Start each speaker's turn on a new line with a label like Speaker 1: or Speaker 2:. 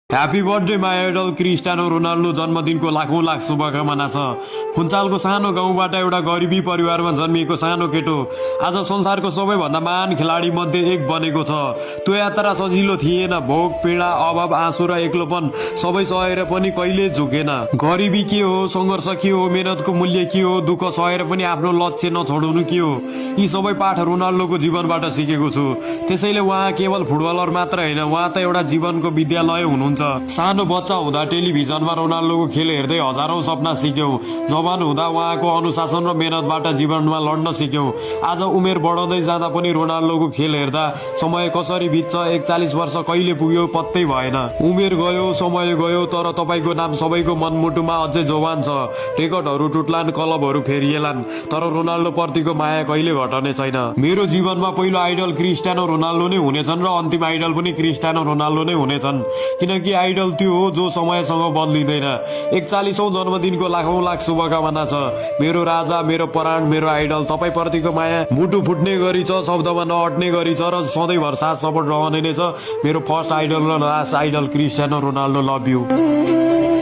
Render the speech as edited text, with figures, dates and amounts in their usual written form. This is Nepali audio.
Speaker 1: Happy birthday my idol Cristiano Ronaldo. जन्मदिनको लाखौं लाख शुभकामना छ। फुन्चालको सानो गाउँबाट एउटा गरिबी परिवारमा जन्मिएको सानो केटो आज संसारको सबैभन्दा महान खेलाडी मध्ये एक बनेको छ। त्यो यात्रा सजिलो थिएन। भोक, पीडा, अभाव, आँसु र एक्लोपन सबै सहेर पनि कहिले झुकेन। गरिबी के हो, संघर्ष के हो, मेहनतको मूल्य के हो, दुःख सहेर पनि आफ्नो लक्ष्य नछोड्नु के हो, यी सबै पाठ रोनाल्डोको जीवनबाट सिकेको छु। त्यसैले उहाँ केवल फुटबलर मात्र होइन, उहाँ त एउटा जीवनको विद्यालय हुनुहुन्छ। सानो बच्चा हुँदा टेलिभिजनमा रोनाल्डोको खेल हेर्दै हजारौं सपना सिक्यौं। जवान हुँदा उहाँको अनुशासन र मेहनतबाट जीवनमा लड्न सिक्यौं। आज उमेर बढाउँदै जाँदा पनि रोनाल्डोको खेल हेर्दा समय कसरी बित्छ, 41 वर्ष कहिले पुग्यो पत्तै भएन। उमेर गयो, समय गयो, तर तपाईको नाम सबैको मनमुटुमा अझै जवान छ। रेकर्डहरू टुट्लान्, क्लबहरू फेरिएलान्, तर रोनाल्डो प्रतिको माया कहिले घटने छैन। मेरो जीवनमा पहिलो आइडल क्रिस्टियानो रोनाल्डो नै हुनेछन् र अन्तिम आइडल पनि क्रिस्टियानो रोनाल्डो नै हुनेछन्, किनकि आइडल त्यो हो जो समयसँग बदलिँदैन। 41औं जन्मदिनको लाखौं लाख शुभकामना छ। मेरो राजा, मेरो प्राण, मेरो आइडल, तपाईँ प्रतिको माया मुटु फुट्ने गरी छ, शब्दमा नअट्ने गरी छ र सधैँभर साथ सपोर्ट रहने नै छ। मेरो फर्स्ट आइडल र last idol Cristiano Ronaldo. Love you.